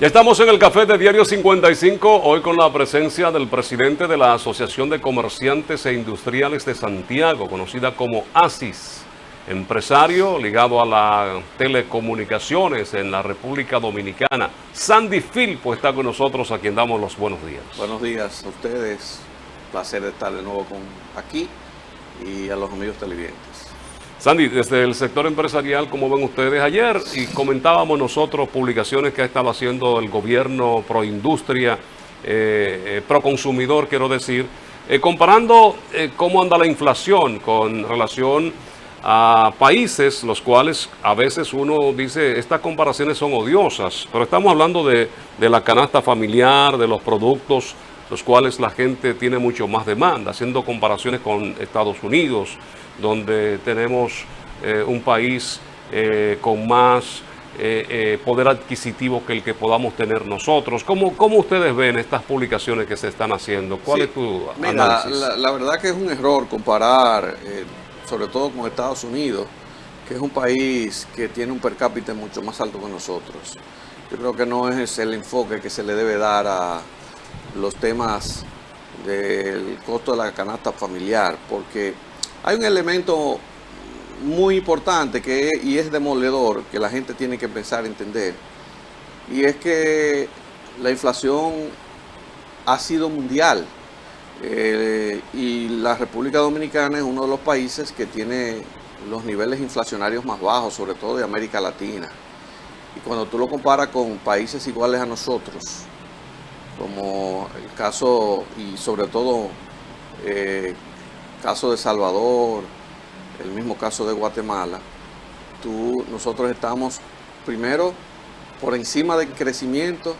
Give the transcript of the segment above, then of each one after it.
Ya estamos en el café de Diario 55, hoy con la presencia del presidente de la Asociación de Comerciantes e Industriales de Santiago, conocida como ASIS, empresario ligado a las telecomunicaciones en la República Dominicana. Sandy Filpo está con nosotros, a quien damos los buenos días. Buenos días a ustedes, placer de estar de nuevo aquí y a los amigos televidentes. Sandy, desde el sector empresarial, ¿cómo ven ustedes? Ayer y comentábamos nosotros publicaciones que ha estado haciendo el gobierno pro industria, pro consumidor, quiero decir, comparando cómo anda la inflación con relación a países, los cuales a veces uno dice, estas comparaciones son odiosas, pero estamos hablando de la canasta familiar, de los productos, los cuales la gente tiene mucho más demanda, haciendo comparaciones con Estados Unidos, donde tenemos un país con más poder adquisitivo que el que podamos tener nosotros. ¿Cómo ustedes ven estas publicaciones que se están haciendo? ¿Cuál es tu análisis? La verdad que es un error comparar, sobre todo con Estados Unidos, que es un país que tiene un per cápita mucho más alto que nosotros. Yo creo que no es el enfoque que se le debe dar a los temas del costo de la canasta familiar, porque hay un elemento muy importante y es demoledor, que la gente tiene que empezar a entender, y es que la inflación ha sido mundial, y la República Dominicana es uno de los países que tiene los niveles inflacionarios más bajos, sobre todo de América Latina. Y cuando tú lo comparas con países iguales a nosotros, como el caso, y sobre todo caso de Salvador, el mismo caso de Guatemala, nosotros estamos primero por encima del crecimiento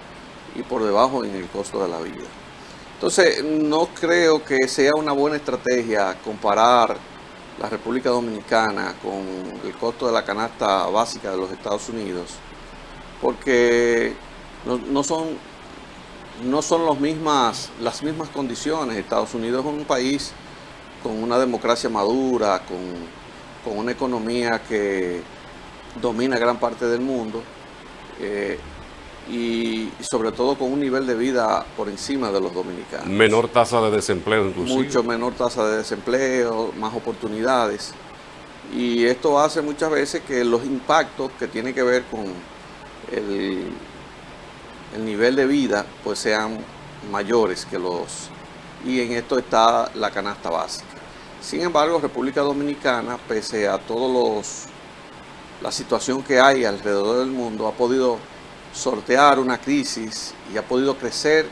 y por debajo en el costo de la vida. Entonces, no creo que sea una buena estrategia comparar la República Dominicana con el costo de la canasta básica de los Estados Unidos, porque no son las mismas condiciones. Estados Unidos es un país con una democracia madura, con una economía que domina gran parte del mundo, y sobre todo con un nivel de vida por encima de los dominicanos. Menor tasa de desempleo inclusive. Mucho menor tasa de desempleo, más oportunidades. Y esto hace muchas veces que los impactos que tienen que ver con el nivel de vida pues sean mayores que y en esto está la canasta básica. Sin embargo, República Dominicana, pese a la situación que hay alrededor del mundo, ha podido sortear una crisis y ha podido crecer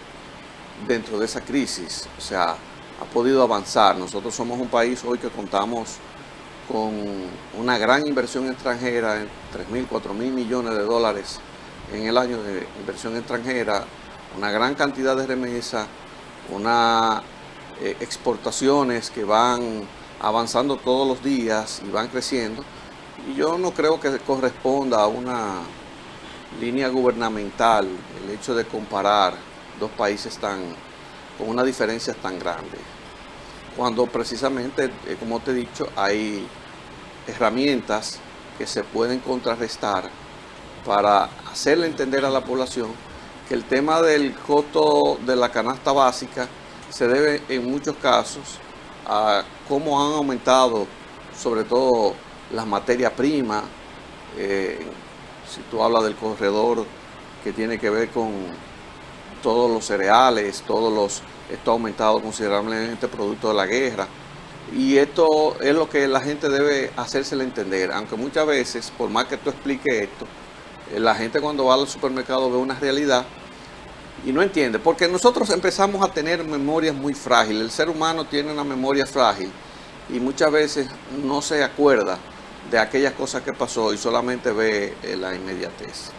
dentro de esa crisis, o sea, ha podido avanzar. Nosotros somos un país hoy que contamos con una gran inversión extranjera, 3.000, 4.000 millones de dólares en el año de inversión extranjera, una gran cantidad de remesas, exportaciones que van avanzando todos los días y van creciendo, y yo no creo que corresponda a una línea gubernamental el hecho de comparar dos países con una diferencia tan grande, cuando precisamente, como te he dicho, hay herramientas que se pueden contrarrestar para hacerle entender a la población que el tema del costo de la canasta básica se debe en muchos casos a cómo han aumentado sobre todo las materias primas. Si tú hablas del corredor que tiene que ver con todos los cereales, esto ha aumentado considerablemente producto de la guerra. Y esto es lo que la gente debe hacérsele entender, aunque muchas veces, por más que tú expliques esto, la gente cuando va al supermercado ve una realidad y no entiende, porque nosotros empezamos a tener memorias muy frágiles. El ser humano tiene una memoria frágil y muchas veces no se acuerda de aquellas cosas que pasó y solamente ve la inmediatez.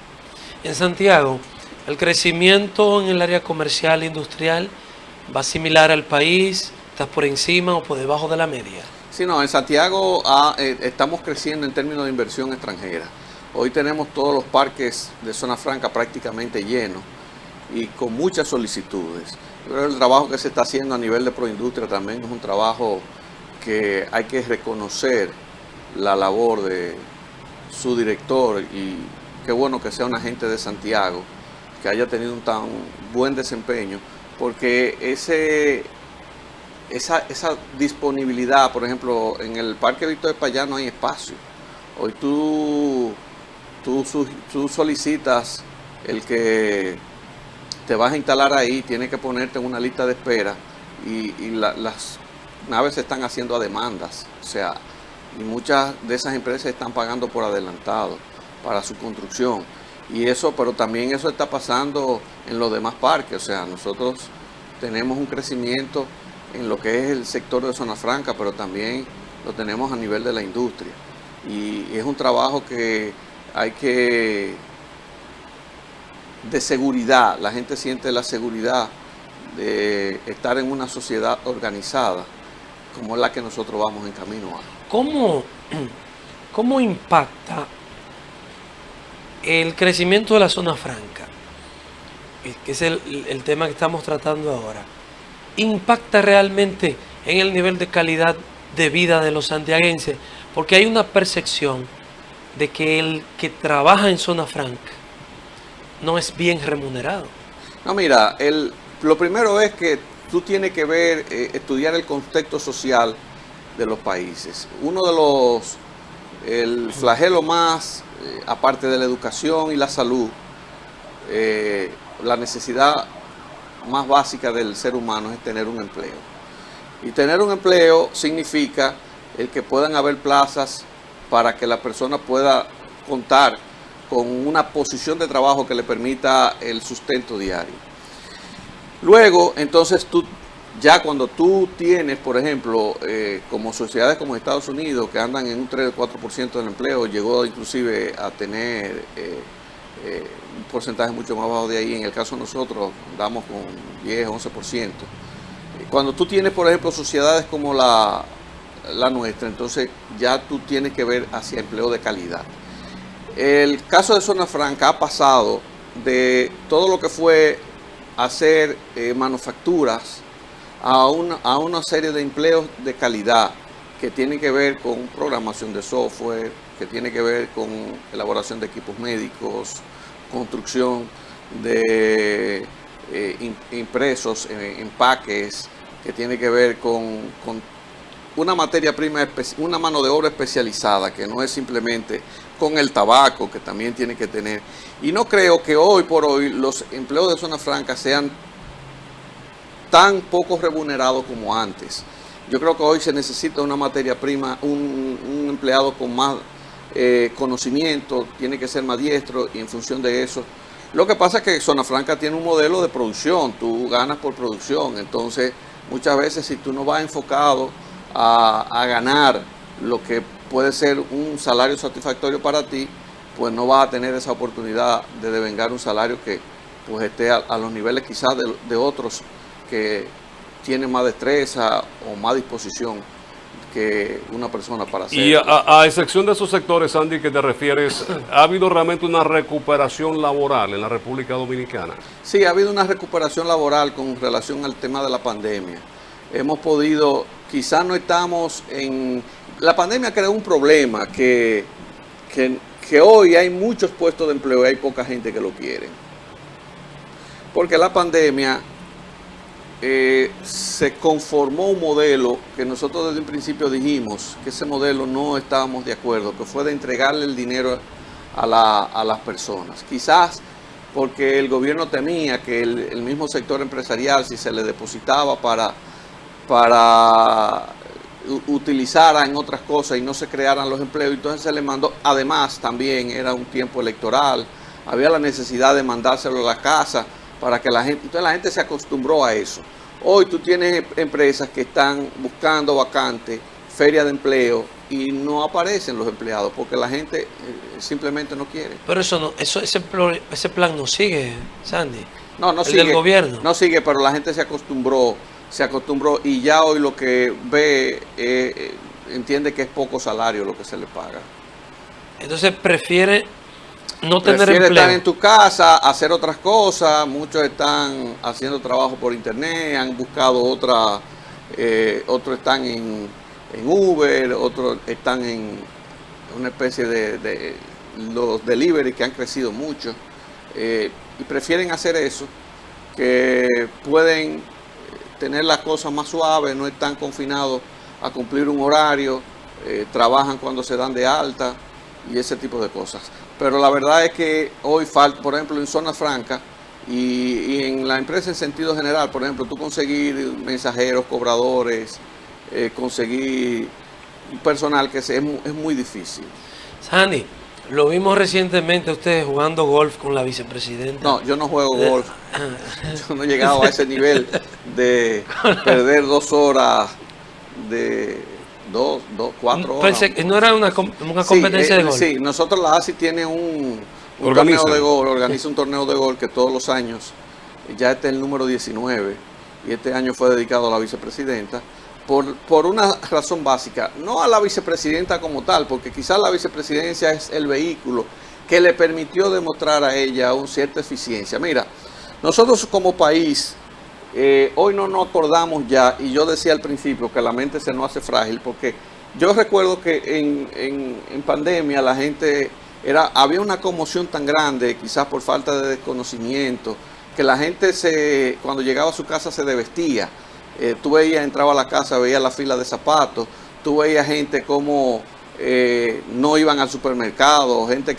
En Santiago, el crecimiento en el área comercial e industrial va similar al país, ¿estás por encima o por debajo de la media? Sí, no, en Santiago estamos creciendo en términos de inversión extranjera. Hoy tenemos todos los parques de zona franca prácticamente llenos y con muchas solicitudes. Yo creo que el trabajo que se está haciendo a nivel de Proindustria también es un trabajo que hay que reconocer la labor de su director, y qué bueno que sea una gente de Santiago que haya tenido un tan buen desempeño, porque esa disponibilidad, por ejemplo, en el Parque Víctor Espaillá no hay espacio. Hoy tú solicitas el que te vas a instalar ahí, tienes que ponerte en una lista de espera y las naves se están haciendo a demandas. O sea, y muchas de esas empresas están pagando por adelantado para su construcción. Y eso, pero también eso está pasando en los demás parques. O sea, nosotros tenemos un crecimiento en lo que es el sector de zona franca, pero también lo tenemos a nivel de la industria. Y es un trabajo que hay que, de seguridad, la gente siente la seguridad de estar en una sociedad organizada, como es la que nosotros vamos en camino a. ¿Cómo impacta el crecimiento de la zona franca, que es el tema que estamos tratando ahora? ¿Impacta realmente en el nivel de calidad de vida de los santiaguenses? Porque hay una percepción de que el que trabaja en zona franca no es bien remunerado. No, mira, lo primero es que tú tienes que ver, estudiar el contexto social de los países. El flagelo más, aparte de la educación y la salud, la necesidad más básica del ser humano es tener un empleo. Y tener un empleo significa el que puedan haber plazas para que la persona pueda contar con una posición de trabajo que le permita el sustento diario. Luego, entonces ya cuando tú tienes, por ejemplo, como sociedades como Estados Unidos, que andan en un 3 o 4% del empleo, llegó inclusive a tener un porcentaje mucho más bajo de ahí. En el caso de nosotros, andamos con 10, 11%. Cuando tú tienes, por ejemplo, sociedades como la nuestra, entonces ya tú tienes que ver hacia empleo de calidad. El caso de Zona Franca ha pasado de todo lo que fue hacer manufacturas a una serie de empleos de calidad que tienen que ver con programación de software, que tiene que ver con elaboración de equipos médicos, construcción de impresos, empaques, que tiene que ver con una materia prima, una mano de obra especializada, que no es simplemente con el tabaco, que también tiene que tener. Y no creo que hoy por hoy los empleos de zona franca sean tan poco remunerados como antes. Yo creo que hoy se necesita una materia prima, un empleado con más conocimiento, tiene que ser más diestro, y en función de eso. Lo que pasa es que Zona Franca tiene un modelo de producción, tú ganas por producción, entonces muchas veces si tú no vas enfocado a ganar lo que puede ser un salario satisfactorio para ti, pues no vas a tener esa oportunidad de devengar un salario que pues esté a los niveles quizás de otros que tienen más destreza o más disposición que una persona para hacer. Y a excepción de esos sectores, Andy, que te refieres, ¿ha habido realmente una recuperación laboral en la República Dominicana? Sí, ha habido una recuperación laboral con relación al tema de la pandemia. Hemos podido, quizás no estamos en... La pandemia creó un problema que hoy hay muchos puestos de empleo y hay poca gente que lo quiere. Porque la pandemia se conformó un modelo que nosotros desde un principio dijimos que ese modelo no estábamos de acuerdo, que fue de entregarle el dinero a las personas. Quizás porque el gobierno temía que el mismo sector empresarial, si se le depositaba para utilizara en otras cosas y no se crearan los empleos, entonces se le mandó. Además también era un tiempo electoral, había la necesidad de mandárselo a la casa para que la gente, entonces la gente se acostumbró a eso. Hoy tú tienes empresas que están buscando vacantes, ferias de empleo, y no aparecen los empleados porque la gente simplemente no quiere. Pero ese plan no sigue, Sandy. No el sigue, del gobierno. No sigue, pero la gente se acostumbró y ya hoy lo que ve, entiende que es poco salario lo que se le paga. Entonces prefiere no tener empleo. Prefiere estar en tu casa, hacer otras cosas. Muchos están haciendo trabajo por internet, han buscado otros están en Uber, otros están en una especie de los delivery que han crecido mucho. y prefieren hacer eso, que pueden tener las cosas más suaves, no están confinados a cumplir un horario, trabajan cuando se dan de alta y ese tipo de cosas. Pero la verdad es que hoy falta, por ejemplo, en zona franca y en la empresa en sentido general, por ejemplo, tú conseguir mensajeros, cobradores, conseguir personal que es muy difícil. Sandy, lo vimos recientemente ustedes jugando golf con la vicepresidenta. No, yo no juego golf. Yo no he llegado a ese nivel de perder 2 horas, de 4 horas. Pensé que no era una competencia de golf. Sí, nosotros la ASI tiene un Organiza. torneo de golf, organiza un torneo de golf que todos los años, ya este es el número 19, y este año fue dedicado a la vicepresidenta, por una razón básica, no a la vicepresidenta como tal, porque quizás la vicepresidencia es el vehículo que le permitió demostrar a ella una cierta eficiencia. Mira, nosotros como país, hoy no nos acordamos ya, y yo decía al principio que la mente se nos hace frágil, porque yo recuerdo que en pandemia la gente, había una conmoción tan grande, quizás por falta de desconocimiento, que la gente cuando llegaba a su casa se desvestía. Tú veías, entraba a la casa, veías la fila de zapatos, tú veías gente como no iban al supermercado, gente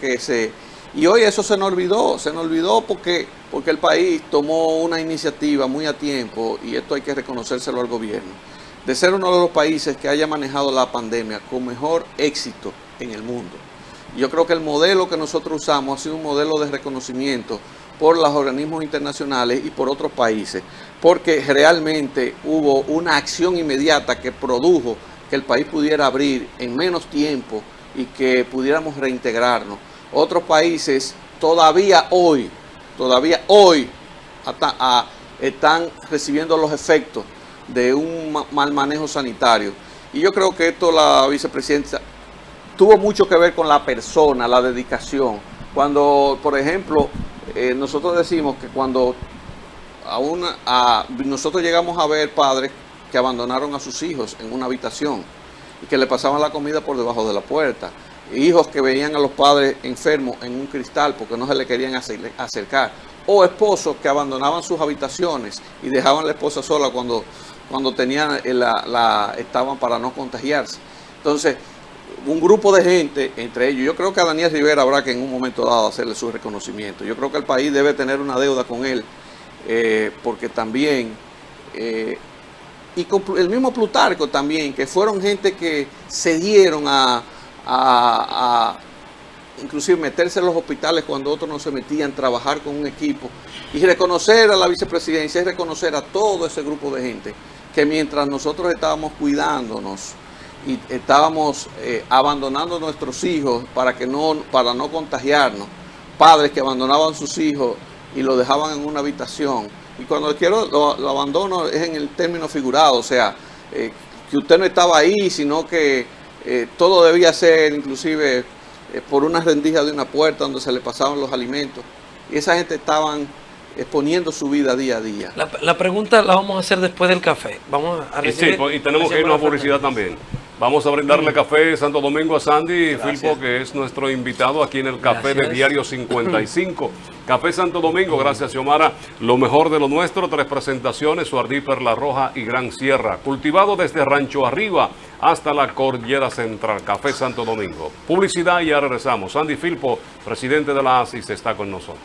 Y hoy eso se nos olvidó porque el país tomó una iniciativa muy a tiempo, y esto hay que reconocérselo al gobierno, de ser uno de los países que haya manejado la pandemia con mejor éxito en el mundo. Yo creo que el modelo que nosotros usamos ha sido un modelo de reconocimiento por los organismos internacionales y por otros países, porque realmente hubo una acción inmediata que produjo que el país pudiera abrir en menos tiempo y que pudiéramos reintegrarnos. Otros países todavía hoy están recibiendo los efectos de un mal manejo sanitario. Y yo creo que esto la vicepresidenta tuvo mucho que ver con la persona, la dedicación. Cuando, por ejemplo, nosotros decimos que cuando nosotros llegamos a ver padres que abandonaron a sus hijos en una habitación y que le pasaban la comida por debajo de la puerta. Hijos que veían a los padres enfermos en un cristal porque no se le querían acercar. O esposos que abandonaban sus habitaciones y dejaban a la esposa sola cuando tenían estaban para no contagiarse. Entonces, un grupo de gente, entre ellos, yo creo que a Daniel Rivera habrá que en un momento dado hacerle su reconocimiento. Yo creo que el país debe tener una deuda con él, porque también, y con el mismo Plutarco también, que fueron gente que se dieron a inclusive meterse en los hospitales cuando otros no se metían, trabajar con un equipo, y reconocer a la vicepresidencia y reconocer a todo ese grupo de gente que mientras nosotros estábamos cuidándonos y estábamos abandonando a nuestros hijos para no contagiarnos, padres que abandonaban sus hijos y lo dejaban en una habitación. Y cuando lo abandono es en el término figurado, o sea, que usted no estaba ahí, sino que todo debía ser inclusive por una rendija de una puerta donde se le pasaban los alimentos. Y esa gente estaban exponiendo su vida día a día. La pregunta la vamos a hacer después del café. Vamos a recibir, y tenemos que irnos a publicidad también. Vamos a brindarle café Santo Domingo a Sandy Filpo, que es nuestro invitado aquí en el café de Diario 55. Café Santo Domingo, gracias Xiomara. Lo mejor de lo nuestro, 3 presentaciones, Suardí, Perla Roja y Gran Sierra. Cultivado desde Rancho Arriba hasta la Cordillera Central. Café Santo Domingo. Publicidad y ya regresamos. Sandy Filpo, presidente de la ASIS, está con nosotros.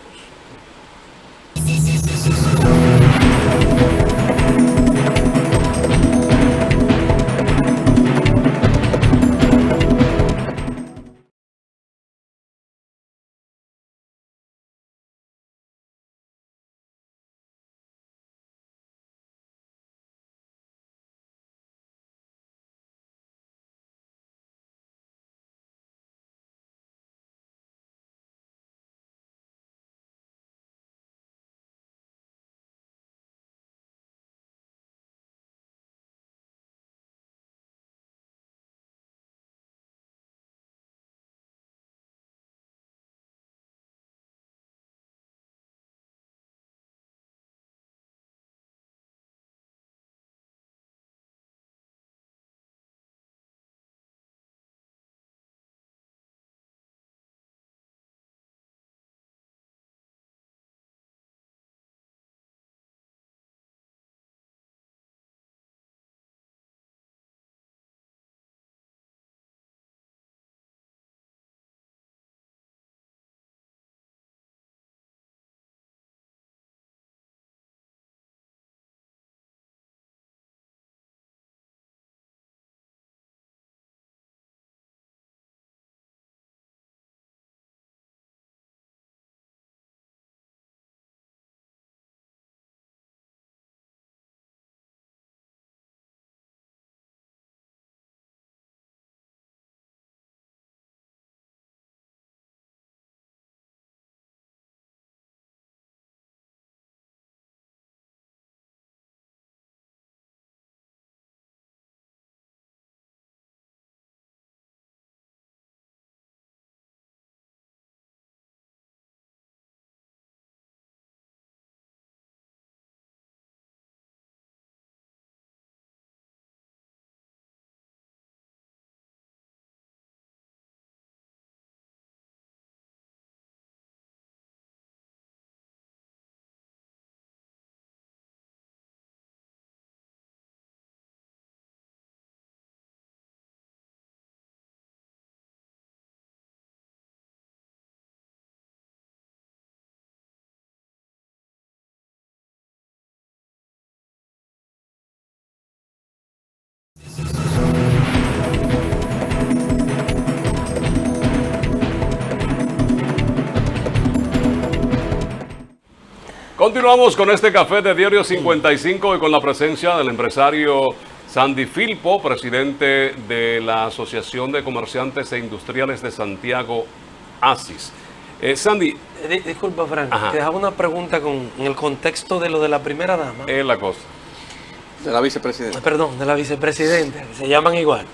Continuamos con este café de Diario 55 y con la presencia del empresario Sandy Filpo, presidente de la Asociación de Comerciantes e Industriales de Santiago, ASIS. Sandy. Disculpa, Frank, Ajá. te dejaba una pregunta en el contexto de lo de la primera dama. Es la cosa. De la vicepresidenta. Perdón, de la vicepresidenta, que se llaman igual.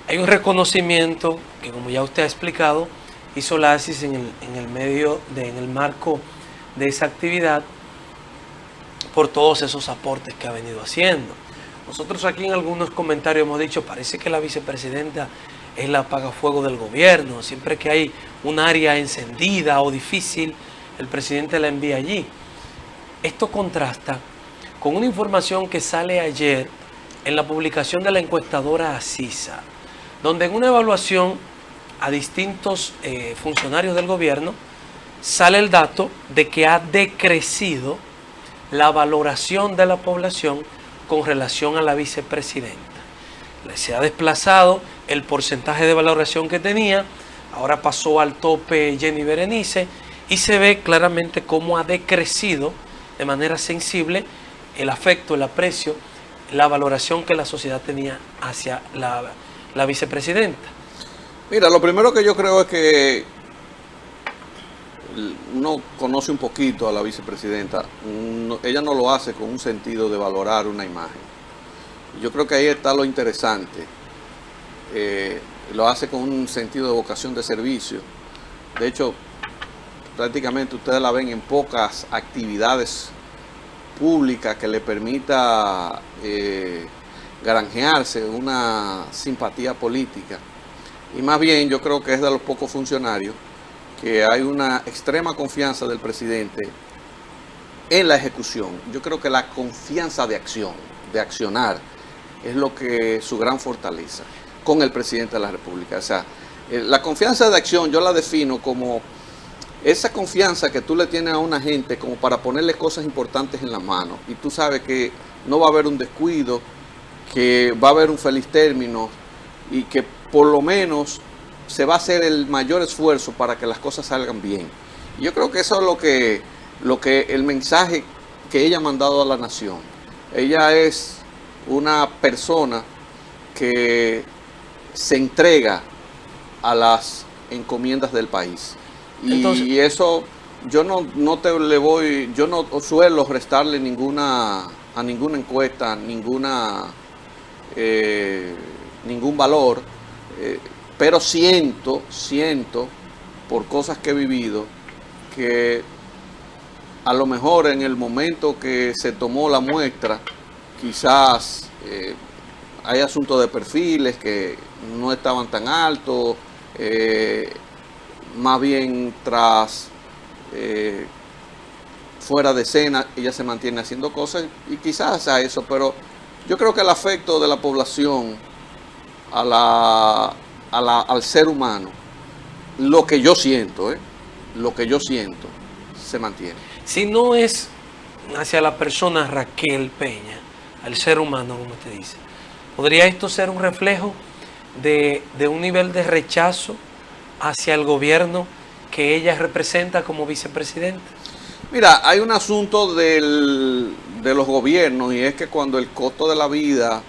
Hay un reconocimiento que, como ya usted ha explicado, hizo la ASIS en el marco de esa actividad por todos esos aportes que ha venido haciendo. Nosotros aquí en algunos comentarios hemos dicho, parece que la vicepresidenta es la apagafuego del gobierno. Siempre que hay un área encendida o difícil, el presidente la envía allí. Esto contrasta con una información que sale ayer en la publicación de la encuestadora ACISA, donde en una evaluación a distintos funcionarios del gobierno sale el dato de que ha decrecido la valoración de la población con relación a la vicepresidenta. Se ha desplazado el porcentaje de valoración que tenía, ahora pasó al tope Jenny Berenice y se ve claramente cómo ha decrecido de manera sensible el afecto, el aprecio, la valoración que la sociedad tenía hacia la vicepresidenta. Mira, lo primero que yo creo es que uno conoce un poquito a la vicepresidenta. Ella no lo hace con un sentido de valorar una imagen. Yo creo que ahí está lo interesante. Lo hace con un sentido de vocación de servicio. De hecho, prácticamente ustedes la ven en pocas actividades públicas que le permita granjearse una simpatía política. Y más bien yo creo que es de los pocos funcionarios que hay una extrema confianza del presidente en la ejecución. Yo creo que la confianza de acción, de accionar, es lo que su gran fortaleza con el presidente de la República. O sea, la confianza de acción yo la defino como esa confianza que tú le tienes a una gente como para ponerle cosas importantes en la mano. Y tú sabes que no va a haber un descuido, que va a haber un feliz término y que por lo menos se va a hacer el mayor esfuerzo para que las cosas salgan bien. Y yo creo que eso es lo que el mensaje que ella ha mandado a la nación. Ella es una persona que se entrega a las encomiendas del país. Entonces, y eso yo no suelo restarle a ninguna encuesta, ningún valor, pero siento por cosas que he vivido que a lo mejor en el momento que se tomó la muestra quizás hay asuntos de perfiles que no estaban tan altos, más bien fuera de escena ella se mantiene haciendo cosas y quizás a eso, pero yo creo que el afecto de la población al ser humano, lo que yo siento, se mantiene. si no es hacia la persona Raquel Peña, al ser humano, como usted dice, ¿podría esto ser un reflejo de un nivel de rechazo hacia el gobierno que ella representa como vicepresidenta? Mira, hay un asunto de los gobiernos y es que cuando el costo de la vida,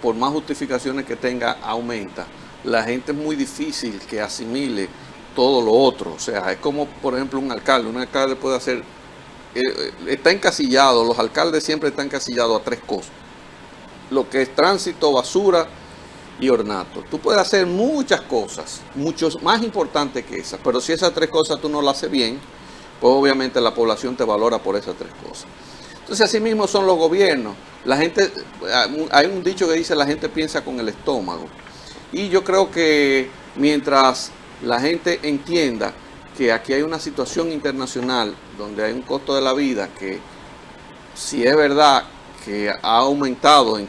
por más justificaciones que tenga, aumenta, la gente es muy difícil que asimile todo lo otro. O sea, es como, por ejemplo, un alcalde puede hacer, está encasillado, los alcaldes siempre están encasillados a tres cosas: lo que es tránsito, basura y ornato. Tú puedes hacer muchas cosas, mucho más importantes que esas, pero si esas tres cosas tú no las haces bien, pues obviamente la población te valora por esas tres cosas. Entonces así mismo son los gobiernos. La gente, hay un dicho que dice: la gente piensa con el estómago. Y yo creo que mientras la gente entienda que aquí hay una situación internacional donde hay un costo de la vida que, si es verdad que ha aumentado en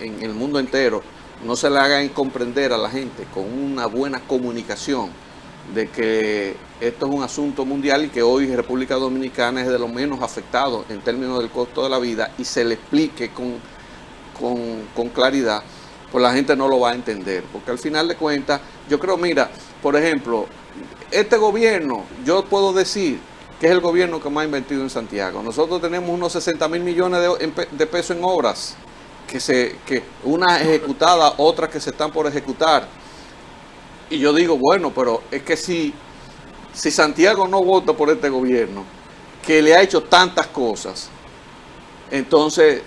el mundo entero, no se le hagan comprender a la gente con una buena comunicación de que esto es un asunto mundial y que hoy República Dominicana es de los menos afectados en términos del costo de la vida, y se le explique con claridad, pues la gente no lo va a entender. Porque al final de cuentas, yo creo, mira, por ejemplo, este gobierno, yo puedo decir que es el gobierno que más ha invertido en Santiago. Nosotros tenemos unos 60.000 millones de pesos en obras, que una ejecutada, otras que se están por ejecutar. Y yo digo, bueno, pero es que si Santiago no vota por este gobierno, que le ha hecho tantas cosas, entonces,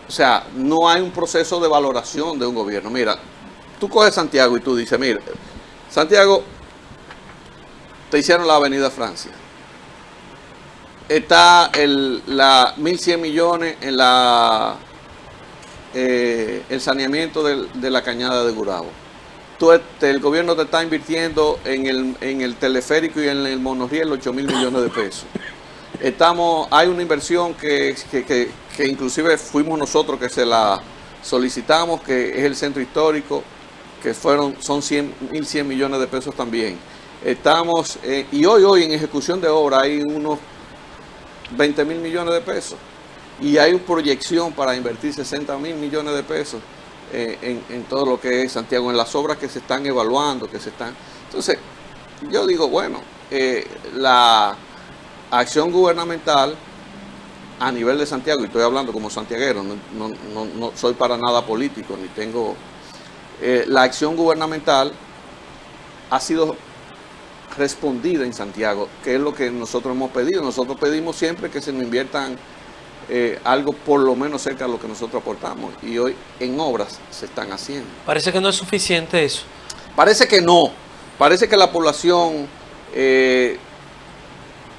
o sea, no hay un proceso de valoración de un gobierno. Mira, tú coges Santiago y tú dices, mira, Santiago, te hicieron la Avenida Francia. Está la 1.100 millones en el saneamiento de la cañada de Gurabo. El gobierno te está invirtiendo en el teleférico y en el monorriel 8.000 millones de pesos. Hay una inversión que inclusive fuimos nosotros que se la solicitamos, que es el centro histórico, que son 1.100 millones de pesos también. Y hoy en ejecución de obra hay unos 20.000 millones de pesos. Y hay una proyección para invertir 60.000 millones de pesos en todo lo que es Santiago, en las obras que se están evaluando, Entonces, yo digo, bueno, la acción gubernamental a nivel de Santiago, y estoy hablando como santiaguero, no soy para nada político, ni tengo... la acción gubernamental ha sido respondida en Santiago, que es lo que nosotros hemos pedido. Nosotros pedimos siempre que se nos inviertan algo por lo menos cerca de lo que nosotros aportamos, y hoy en obras se están haciendo. Parece que no es suficiente eso. Parece que no, parece que la población,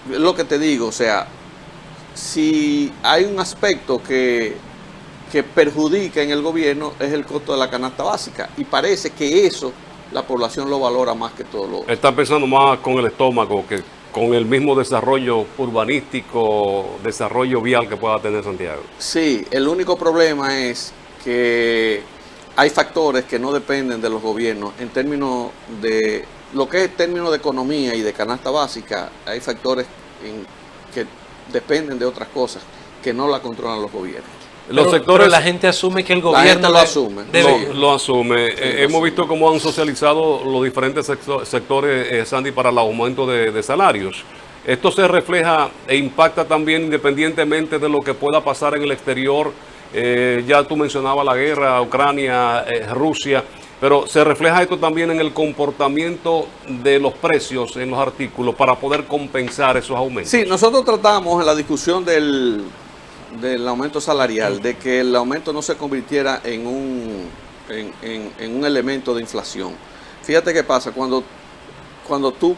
lo que te digo, o sea, si hay un aspecto que perjudica en el gobierno es el costo de la canasta básica, y parece que eso la población lo valora más que todo lo otro. Está pensando más con el estómago que con el mismo desarrollo urbanístico, desarrollo vial que pueda tener Santiago. Sí, el único problema es que hay factores que no dependen de los gobiernos. En términos de lo que es en términos de economía y de canasta básica, hay factores que dependen de otras cosas que no la controlan los gobiernos. Pero la gente asume que el gobierno lo asume. Lo asume. Hemos visto cómo han socializado los diferentes sectores, Sandy, para el aumento de salarios. Esto se refleja e impacta también independientemente de lo que pueda pasar en el exterior. Ya tú mencionabas la guerra, Ucrania, Rusia, pero se refleja esto también en el comportamiento de los precios en los artículos para poder compensar esos aumentos. Sí, nosotros tratamos en la discusión del aumento salarial, de que el aumento no se convirtiera en un elemento de inflación. Fíjate qué pasa, cuando tú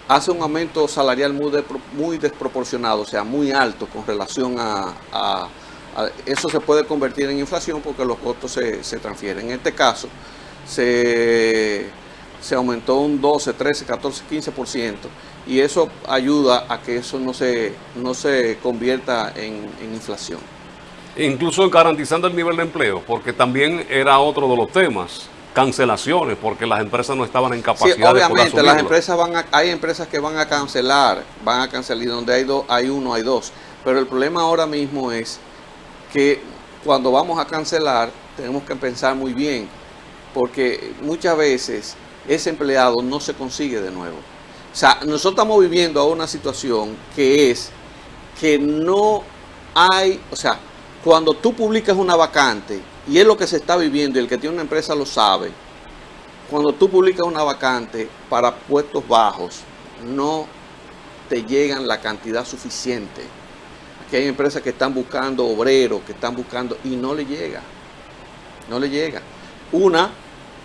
haces un aumento salarial muy desproporcionado, o sea, muy alto con relación a eso, se puede convertir en inflación porque los costos se transfieren. En este caso, se aumentó un 12, 13, 14, 15%, y eso ayuda a que eso no se convierta en inflación. Incluso garantizando el nivel de empleo, porque también era otro de los temas, cancelaciones, porque las empresas no estaban en capacidad de obviamente, las empresas hay empresas que van a cancelar, donde hay uno, hay dos, pero el problema ahora mismo es que cuando vamos a cancelar tenemos que pensar muy bien, porque muchas veces ese empleado no se consigue de nuevo. O sea, nosotros estamos viviendo ahora una situación que es que no hay, o sea, cuando tú publicas una vacante, y es lo que se está viviendo, y el que tiene una empresa lo sabe, cuando tú publicas una vacante para puestos bajos, no te llegan la cantidad suficiente. Aquí hay empresas que están buscando obreros, y no le llega. No le llega.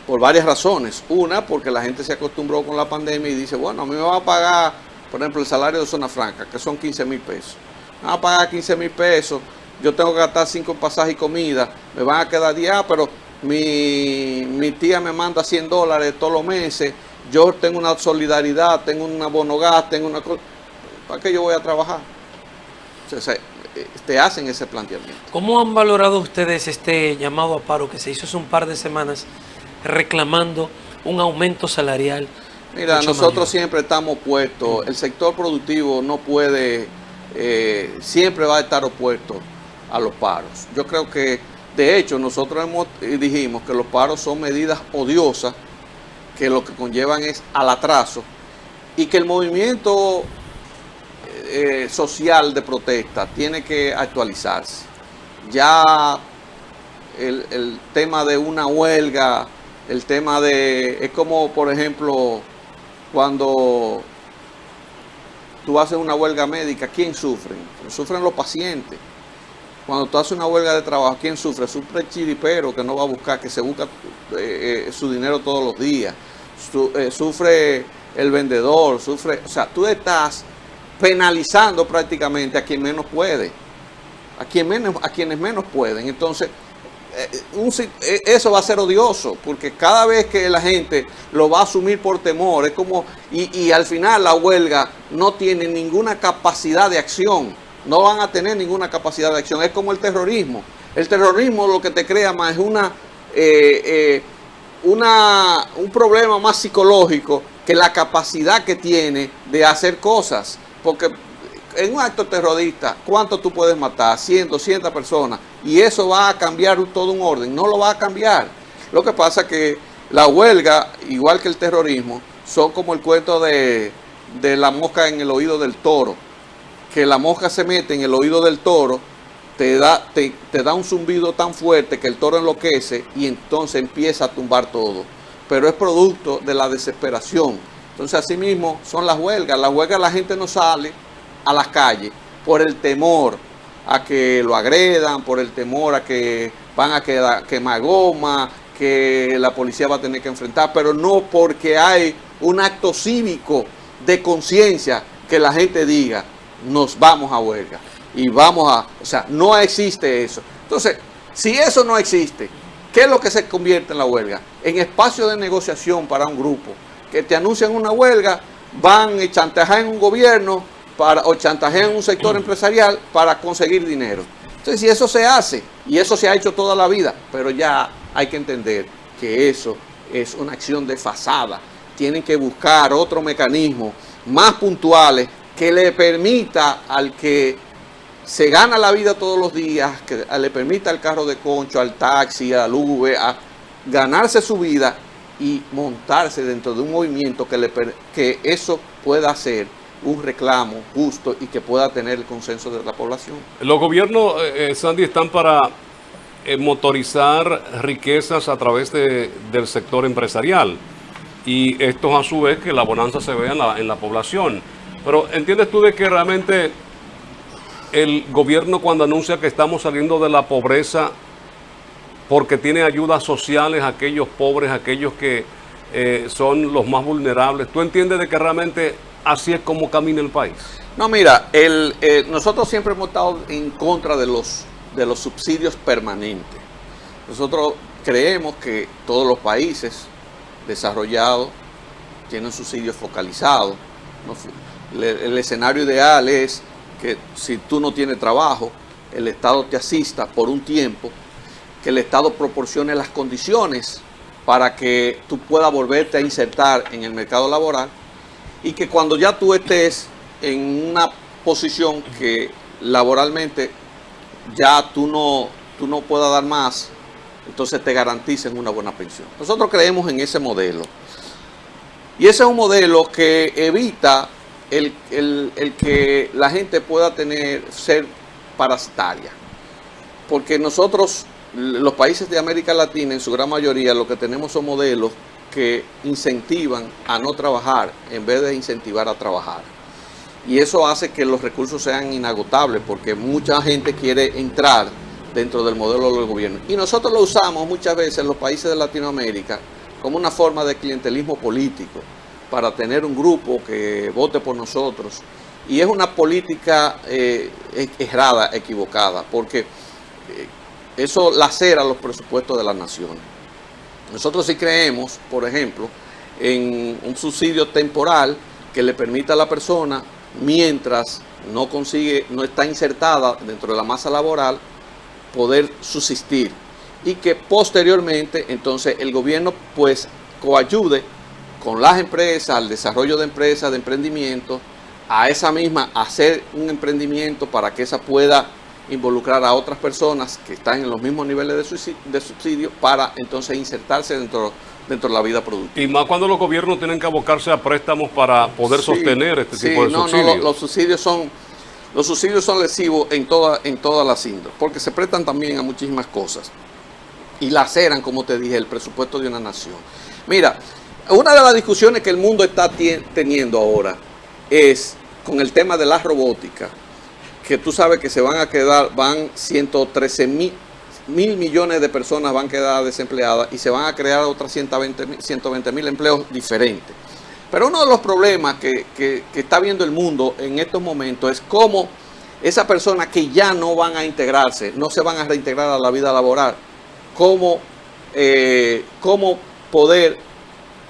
Por varias razones. Una, porque la gente se acostumbró con la pandemia y dice, bueno, a mí me va a pagar, por ejemplo, el salario de Zona Franca, que son 15.000 pesos. Me van a pagar 15.000 pesos, yo tengo que gastar 5 pasajes y comida, me van a quedar 10, pero mi tía me manda $100 todos los meses, yo tengo una solidaridad, tengo un abono gas, tengo una cosa, ¿para qué yo voy a trabajar? Entonces, te hacen ese planteamiento. ¿Cómo han valorado ustedes este llamado a paro que se hizo hace un par de semanas reclamando un aumento salarial? Mira, nosotros siempre estamos opuestos. El sector productivo no puede, siempre va a estar opuesto a los paros. Yo creo que, de hecho, nosotros dijimos que los paros son medidas odiosas, que lo que conllevan es al atraso, y que el movimiento social de protesta tiene que actualizarse. Ya el tema de una huelga, el tema de... Es como, por ejemplo, cuando tú haces una huelga médica, ¿quién sufre? Sufren los pacientes. Cuando tú haces una huelga de trabajo, ¿quién sufre? Sufre el chiripero que no va a buscar, que se busca su dinero todos los días. Sufre el vendedor, sufre... O sea, tú estás penalizando prácticamente a quien menos puede, a quienes menos pueden. Entonces, eso va a ser odioso, porque cada vez que la gente lo va a asumir por temor, es como, y al final la huelga no tiene ninguna capacidad de acción, no van a tener ninguna capacidad de acción. Es como el terrorismo. El terrorismo lo que te crea más es un problema más psicológico que la capacidad que tiene de hacer cosas, porque en un acto terrorista, ¿cuánto tú puedes matar? 100, 200 personas. Y eso va a cambiar todo un orden. No lo va a cambiar. Lo que pasa es que la huelga, igual que el terrorismo, son como el cuento de la mosca en el oído del toro. Que la mosca se mete en el oído del toro, te da un zumbido tan fuerte que el toro enloquece y entonces empieza a tumbar todo. Pero es producto de la desesperación. Entonces, así mismo son las huelgas. Las huelgas, la gente no sale a las calles por el temor a que lo agredan, por el temor a que van a quemar goma, que la policía va a tener que enfrentar, pero no porque hay un acto cívico de conciencia que la gente diga, nos vamos a huelga y vamos a... O sea, no existe eso. Entonces, si eso no existe, ¿qué es lo que se convierte en la huelga? En espacio de negociación para un grupo que te anuncian una huelga, van y chantajean un gobierno o chantajean un sector empresarial para conseguir dinero. Entonces, si eso se hace, y eso se ha hecho toda la vida, pero ya hay que entender que eso es una acción desfasada. Tienen que buscar otro mecanismo más puntuales que le permita al que se gana la vida todos los días, que le permita al carro de concho, al taxi, al Uber, a ganarse su vida y montarse dentro de un movimiento que eso pueda ser un reclamo justo y que pueda tener el consenso de la población. Los gobiernos, Sandy, están para motorizar riquezas a través del sector empresarial, y esto a su vez que la bonanza se vea en la población. Pero ¿entiendes tú de que realmente el gobierno, cuando anuncia que estamos saliendo de la pobreza porque tiene ayudas sociales a aquellos pobres, a aquellos que son los más vulnerables, tú entiendes de que realmente así es como camina el país? No, mira, nosotros siempre hemos estado en contra de los subsidios permanentes. Nosotros creemos que todos los países desarrollados tienen subsidios focalizados. El escenario ideal es que si tú no tienes trabajo, el Estado te asista por un tiempo, que el Estado proporcione las condiciones para que tú puedas volverte a insertar en el mercado laboral, y que cuando ya tú estés en una posición que laboralmente ya tú no puedas dar más, entonces te garanticen una buena pensión. Nosotros creemos en ese modelo. Y ese es un modelo que evita el que la gente pueda ser parasitaria. Porque nosotros, los países de América Latina, en su gran mayoría, lo que tenemos son modelos que incentivan a no trabajar en vez de incentivar a trabajar. Y eso hace que los recursos sean inagotables, porque mucha gente quiere entrar dentro del modelo del gobierno. Y nosotros lo usamos muchas veces en los países de Latinoamérica como una forma de clientelismo político, para tener un grupo que vote por nosotros. Y es una política errada, equivocada, porque eso lacera los presupuestos de las naciones. Nosotros sí creemos, por ejemplo, en un subsidio temporal que le permita a la persona, mientras no está insertada dentro de la masa laboral, poder subsistir, y que posteriormente entonces el gobierno pues coayude con las empresas, al desarrollo de empresas, de emprendimiento, a esa misma hacer un emprendimiento para que esa pueda involucrar a otras personas que están en los mismos niveles de subsidio para entonces insertarse dentro de la vida productiva. Y más cuando los gobiernos tienen que abocarse a préstamos para poder sostener este tipo de subsidios. No, los subsidios son lesivos en todas las índoles, porque se prestan también a muchísimas cosas y laceran, como te dije, el presupuesto de una nación. Mira, una de las discusiones que el mundo está teniendo ahora es con el tema de la robótica, que tú sabes que se van a quedar, 113 mil millones de personas van a quedar desempleadas y se van a crear otras 120 mil empleos diferentes. Pero uno de los problemas que está viendo el mundo en estos momentos es cómo esas personas que ya no van a integrarse, no se van a reintegrar a la vida laboral, cómo poder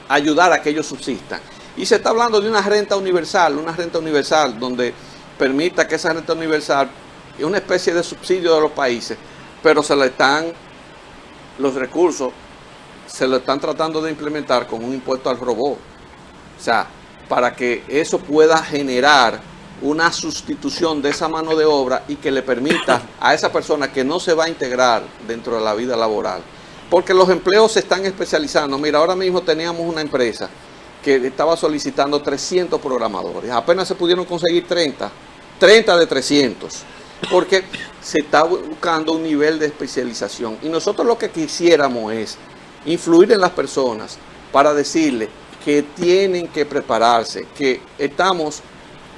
ayudar a que ellos subsistan. Y se está hablando de una renta universal donde permita que esa renta universal es una especie de subsidio de los países, pero los recursos se lo están tratando de implementar con un impuesto al robot. O sea, para que eso pueda generar una sustitución de esa mano de obra y que le permita a esa persona que no se va a integrar dentro de la vida laboral. Porque los empleos se están especializando. Mira, ahora mismo teníamos una empresa que estaba solicitando 300 programadores. Apenas se pudieron conseguir 30 de 300. Porque se está buscando un nivel de especialización. Y nosotros lo que quisiéramos es influir en las personas para decirles que tienen que prepararse, que estamos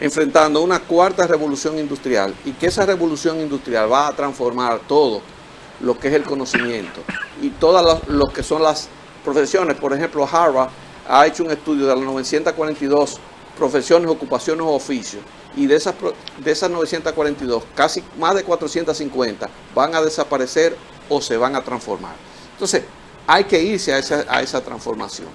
enfrentando una cuarta revolución industrial y que esa revolución industrial va a transformar todo lo que es el conocimiento y todas lo que son las profesiones. Por ejemplo, Harvard ha hecho un estudio de las 942 profesiones, ocupaciones o oficios, y de esas 942, casi más de 450 van a desaparecer o se van a transformar. Entonces, hay que irse a esa transformación.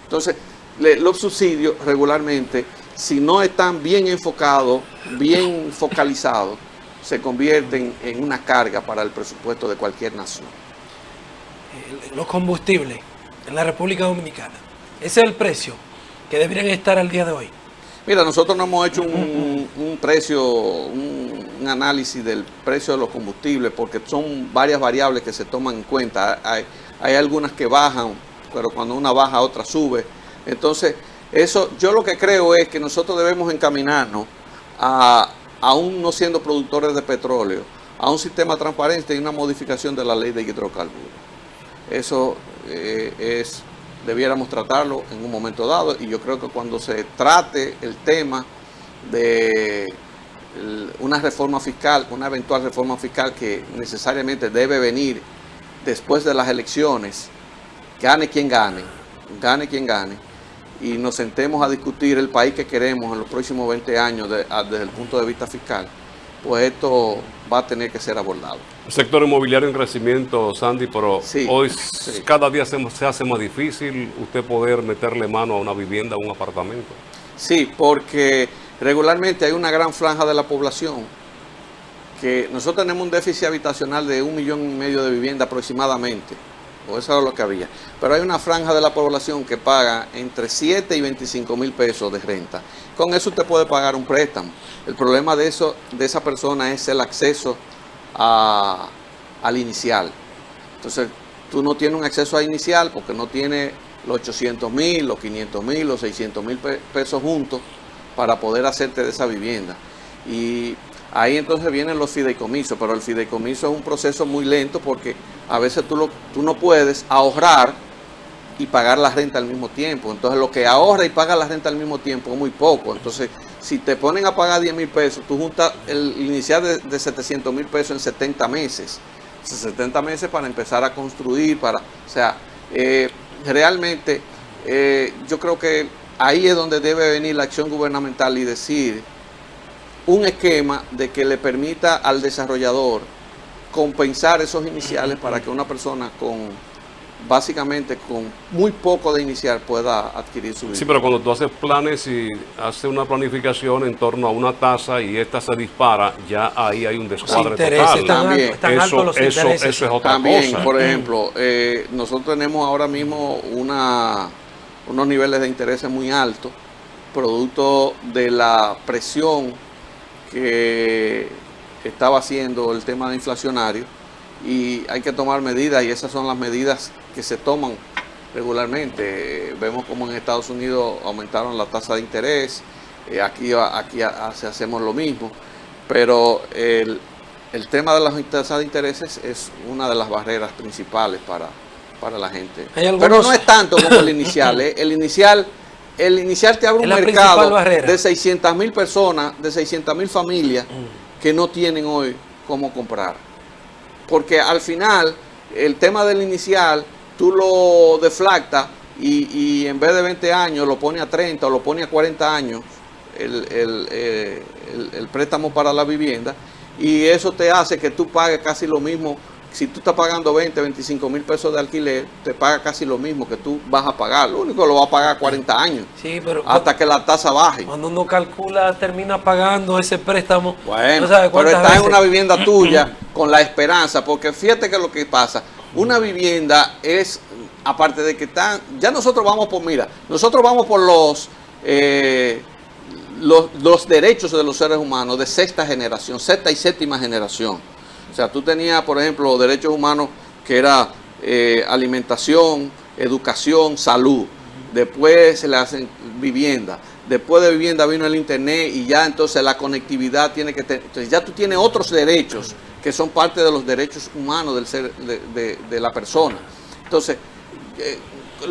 Entonces, los subsidios regularmente, si no están bien enfocados, bien focalizados, se convierten en una carga para el presupuesto de cualquier nación. Los combustibles en la República Dominicana, ese es el precio que deberían estar al día de hoy. Mira, nosotros no hemos hecho un análisis del precio de los combustibles porque son varias variables que se toman en cuenta. Hay algunas que bajan, pero cuando una baja, otra sube. Entonces, yo lo que creo es que nosotros debemos encaminarnos aún no siendo productores de petróleo, a un sistema transparente y una modificación de la ley de hidrocarburos. Eso debiéramos tratarlo en un momento dado, y yo creo que cuando se trate el tema de una reforma fiscal, una eventual reforma fiscal que necesariamente debe venir después de las elecciones, gane quien gane, y nos sentemos a discutir el país que queremos en los próximos 20 años desde el punto de vista fiscal, pues esto va a tener que ser abordado. El sector inmobiliario en crecimiento, Sandy, pero sí, hoy sí. Cada día se hace más difícil usted poder meterle mano a una vivienda, a un apartamento. Sí, porque regularmente hay una gran franja de la población que nosotros tenemos un déficit habitacional de 1,5 millones de viviendas aproximadamente, o eso era lo que había, pero hay una franja de la población que paga entre 7 y 25 mil pesos de renta. Con eso usted puede pagar un préstamo. El problema de esa persona es el acceso al inicial. Entonces, tú no tienes un acceso a inicial porque no tienes los 800 mil, los 500 mil, los 600 mil pesos juntos para poder hacerte de esa vivienda. Y ahí entonces vienen los fideicomisos, pero el fideicomiso es un proceso muy lento porque a veces tú no puedes ahorrar y pagar la renta al mismo tiempo. Entonces lo que ahorra y paga la renta al mismo tiempo es muy poco. Entonces si te ponen a pagar 10 mil pesos, tú juntas el inicial de 700 mil pesos en 70 meses. 70 meses para empezar a construir, realmente yo creo que ahí es donde debe venir la acción gubernamental y decir un esquema de que le permita al desarrollador compensar esos iniciales para que una persona básicamente con muy poco de inicial pueda adquirir su vivienda. Sí, pero cuando tú haces planes y haces una planificación en torno a una tasa y esta se dispara, ya ahí hay un descuadre total. También. Están altos los intereses. Eso es otra También, cosa. por ejemplo, nosotros tenemos ahora mismo unos niveles de intereses muy altos, producto de la presión que estaba haciendo el tema de inflacionario y hay que tomar medidas y esas son las medidas que se toman regularmente. Vemos como en Estados Unidos aumentaron la tasa de interés, aquí hacemos lo mismo, pero el tema de las tasas de intereses es una de las barreras principales para la gente. Pero no es tanto como el inicial. El inicial te abre un mercado de 600.000 personas, de 600.000 familias que no tienen hoy cómo comprar. Porque al final, el tema del inicial, tú lo deflactas y en vez de 20 años lo pone a 30 o lo pone a 40 años el préstamo para la vivienda, y eso te hace que tú pagues casi lo mismo. Si tú estás pagando 25.000 pesos de alquiler, te paga casi lo mismo que tú vas a pagar. Lo único que lo vas a pagar 40 años, sí, pero hasta que la tasa baje. Cuando uno calcula, termina pagando ese préstamo. Bueno, no sabe pero estás veces. en una vivienda tuya con la esperanza, porque fíjate que lo que pasa, una vivienda es, aparte de que están, ya nosotros vamos por los derechos de los seres humanos de sexta y séptima generación. O sea, tú tenías, por ejemplo, derechos humanos que era alimentación, educación, salud. Después se le hacen vivienda. Después de vivienda vino el internet y ya entonces la conectividad tiene que tener. Entonces ya tú tienes otros derechos que son parte de los derechos humanos del ser, de la persona. Entonces,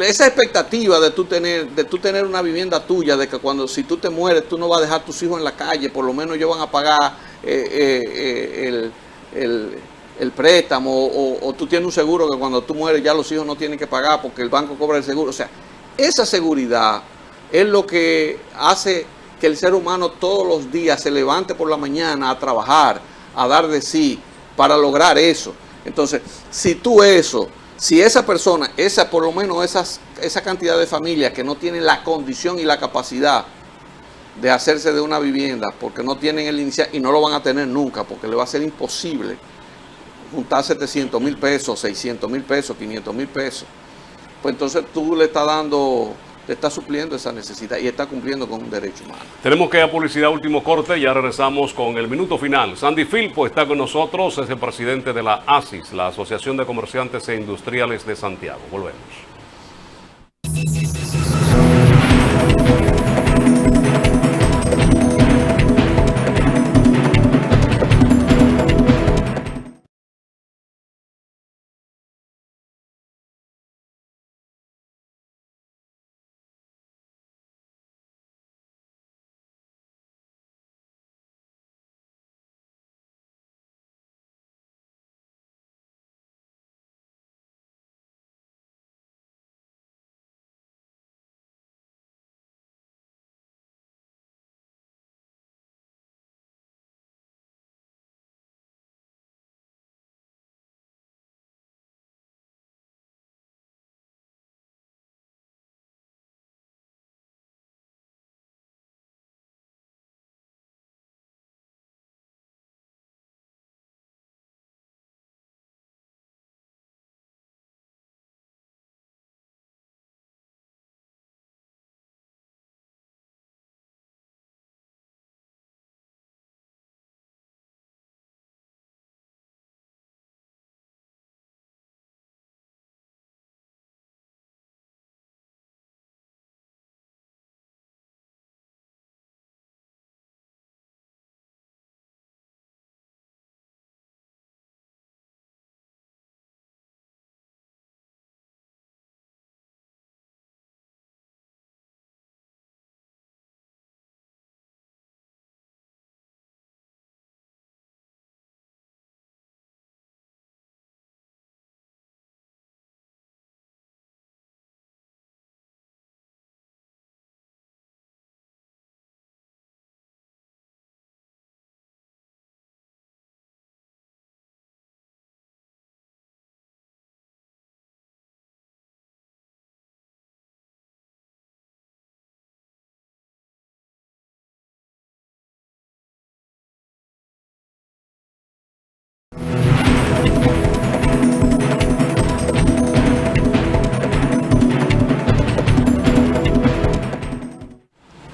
esa expectativa de tú tener una vivienda tuya, de que si tú te mueres, tú no vas a dejar a tus hijos en la calle, por lo menos ellos van a pagar el préstamo, o tú tienes un seguro que cuando tú mueres ya los hijos no tienen que pagar porque el banco cobra el seguro. O sea, esa seguridad es lo que hace que el ser humano todos los días se levante por la mañana a trabajar, a dar de sí, para lograr eso. Entonces, si esa persona, por lo menos esa cantidad de familias que no tienen la condición y la capacidad de hacerse de una vivienda porque no tienen el inicial, y no lo van a tener nunca porque le va a ser imposible juntar 700.000 pesos, 600.000 pesos, 500.000 pesos, pues entonces tú le estás supliendo esa necesidad y estás cumpliendo con un derecho humano. Tenemos que ir a publicidad, último corte, ya regresamos con el minuto final. Sandy Filpo está con nosotros, es el presidente de la ASIS, la Asociación de Comerciantes e Industriales de Santiago. Volvemos.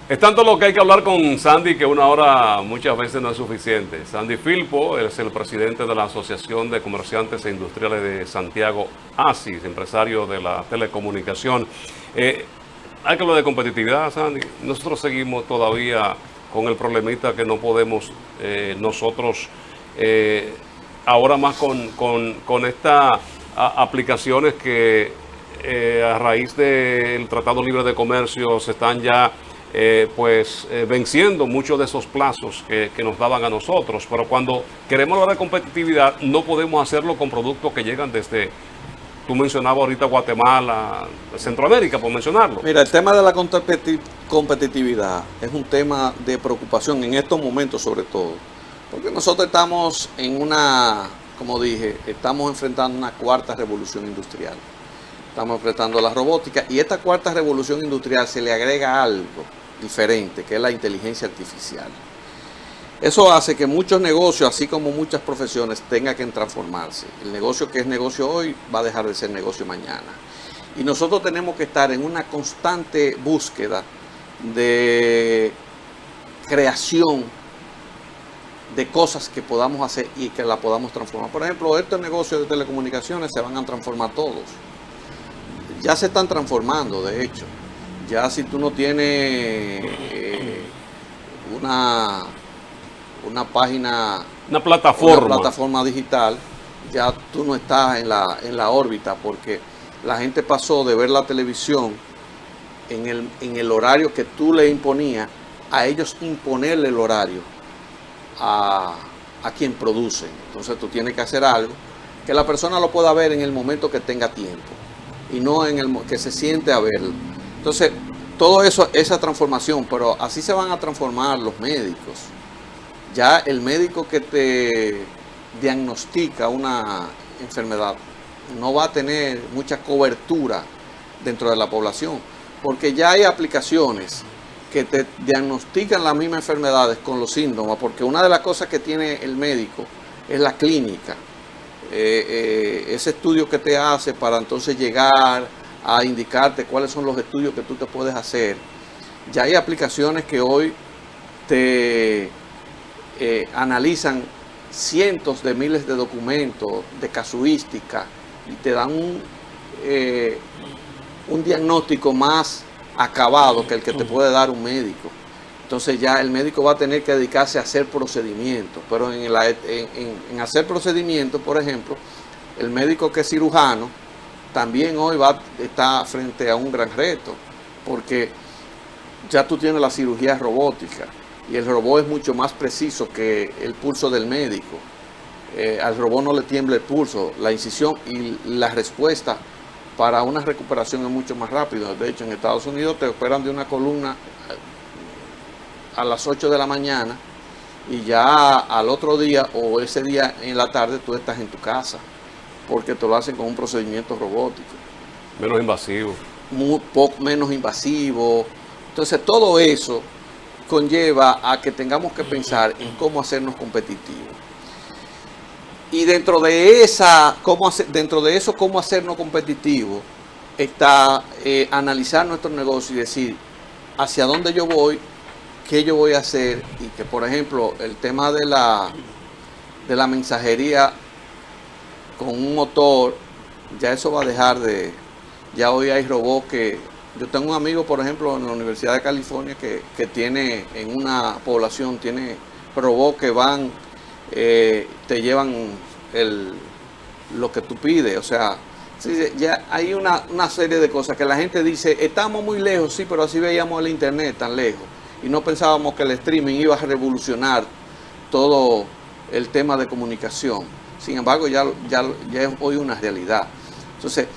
Es tanto lo que hay que hablar con Sandy que una hora muchas veces no es suficiente. Sandy Filpo es el presidente de la Asociación de Comerciantes e Industriales de Santiago, ASIS, empresario de la telecomunicación. Hay que hablar de competitividad, Sandy. Nosotros seguimos todavía con el problemita que no podemos nosotros, ahora más con estas aplicaciones que a raíz del Tratado Libre de Comercio se están ya venciendo muchos de esos plazos que nos daban a nosotros, pero cuando queremos hablar de competitividad no podemos hacerlo con productos que llegan desde, tú mencionabas ahorita Guatemala, Centroamérica, por mencionarlo. Mira, el tema de la competitividad es un tema de preocupación en estos momentos sobre todo, porque nosotros estamos en una, como dije, estamos enfrentando una cuarta revolución industrial. Estamos enfrentando la robótica y esta cuarta revolución industrial se le agrega algo diferente, que es la inteligencia artificial. Eso hace que muchos negocios, así como muchas profesiones, tengan que transformarse. El negocio que es negocio hoy va a dejar de ser negocio mañana. Y nosotros tenemos que estar en una constante búsqueda de creación de cosas que podamos hacer y que la podamos transformar. Por ejemplo, estos negocios de telecomunicaciones se van a transformar todos. Ya se están transformando, de hecho. Ya si tú no tienes una página, una plataforma digital, ya tú no estás en la órbita, porque la gente pasó de ver la televisión en el horario que tú le imponías, a ellos imponerle el horario a quien produce. Entonces tú tienes que hacer algo que la persona lo pueda ver en el momento que tenga tiempo y no en el que se siente a verlo. Entonces, todo eso, esa transformación, pero así se van a transformar los médicos. Ya el médico que te diagnostica una enfermedad no va a tener mucha cobertura dentro de la población, porque ya hay aplicaciones que te diagnostican las mismas enfermedades con los síntomas, porque una de las cosas que tiene el médico es la clínica. Ese estudio que te hace para entonces llegar a indicarte cuáles son los estudios que tú te puedes hacer. Ya hay aplicaciones que hoy te analizan cientos de miles de documentos de casuística y te dan un diagnóstico más acabado que el que te puede dar un médico. Entonces ya el médico va a tener que dedicarse a hacer procedimientos, pero en hacer procedimientos, por ejemplo, el médico que es cirujano también hoy está frente a un gran reto, porque ya tú tienes la cirugía robótica y el robot es mucho más preciso que el pulso del médico. Al robot no le tiembla el pulso, la incisión y la respuesta para una recuperación es mucho más rápido. De hecho, en Estados Unidos te operan de una columna a las 8 de la mañana y ya al otro día o ese día en la tarde tú estás en tu casa, porque te lo hacen con un procedimiento robótico. Menos invasivo. Menos invasivo. Entonces todo eso conlleva a que tengamos que pensar en cómo hacernos competitivos. Y dentro de eso, cómo hacernos competitivos, está analizar nuestro negocio y decir hacia dónde yo voy, qué yo voy a hacer, y que por ejemplo el tema de la mensajería con un motor, ya eso va a dejar de, ya hoy hay robots que, yo tengo un amigo por ejemplo en la Universidad de California que tiene en una población, tiene robots que van, te llevan lo que tú pides, o sea, ya hay una serie de cosas que la gente dice, estamos muy lejos, sí, pero así veíamos el internet tan lejos y no pensábamos que el streaming iba a revolucionar todo el tema de comunicación. Sin embargo, ya es hoy una realidad. Entonces,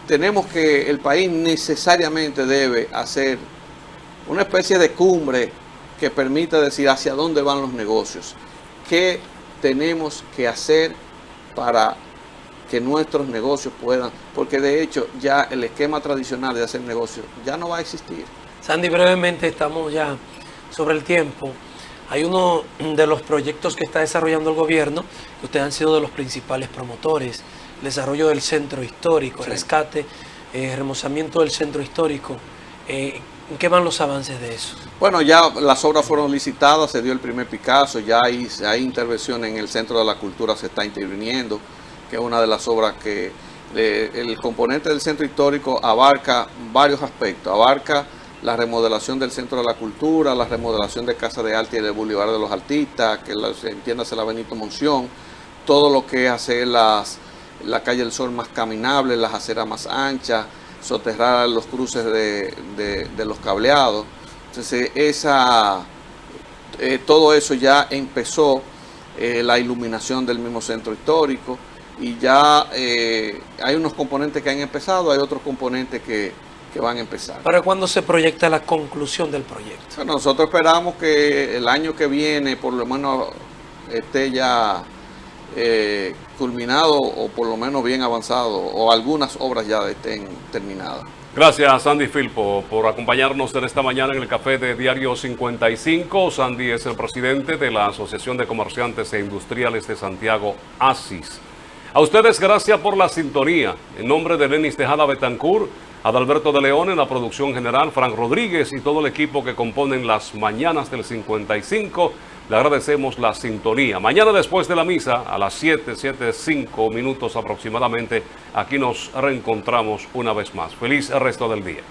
tenemos que, el país necesariamente debe hacer una especie de cumbre que permita decir hacia dónde van los negocios, qué tenemos que hacer para que nuestros negocios puedan, porque de hecho ya el esquema tradicional de hacer negocios ya no va a existir. Sandy, brevemente, estamos ya sobre el tiempo. Hay uno de los proyectos que está desarrollando el gobierno, que ustedes han sido de los principales promotores, el desarrollo del centro histórico, el rescate, remozamiento del centro histórico. ¿En qué van los avances de eso? Bueno, ya las obras fueron licitadas, se dio el primer Picasso, ya hay intervención en el Centro de la Cultura, se está interviniendo, que es una de las obras que el componente del centro histórico abarca varios aspectos, abarca la remodelación del Centro de la Cultura, la remodelación de Casa de Arte y del Boulevard de los Artistas, que entiéndase la Benito Monción, todo lo que es hacer la calle del Sol más caminable, las aceras más anchas, soterrar los cruces de los cableados. Entonces, todo eso ya empezó, la iluminación del mismo centro histórico, y ya hay unos componentes que han empezado, hay otros componentes que van a empezar. ¿Para cuándo se proyecta la conclusión del proyecto? Bueno, nosotros esperamos que el año que viene por lo menos esté ya culminado, o por lo menos bien avanzado, o algunas obras ya estén terminadas. Gracias, Sandy Filpo, por acompañarnos en esta mañana en el café de Diario 55. Sandy es el presidente de la Asociación de Comerciantes e Industriales de Santiago, ASIS. A ustedes, gracias por la sintonía. En nombre de Lenis Tejada Betancourt, Adalberto de León en la producción general, Frank Rodríguez y todo el equipo que componen las mañanas del 55, le agradecemos la sintonía. Mañana después de la misa, a las 7:05 minutos aproximadamente, aquí nos reencontramos una vez más. Feliz resto del día.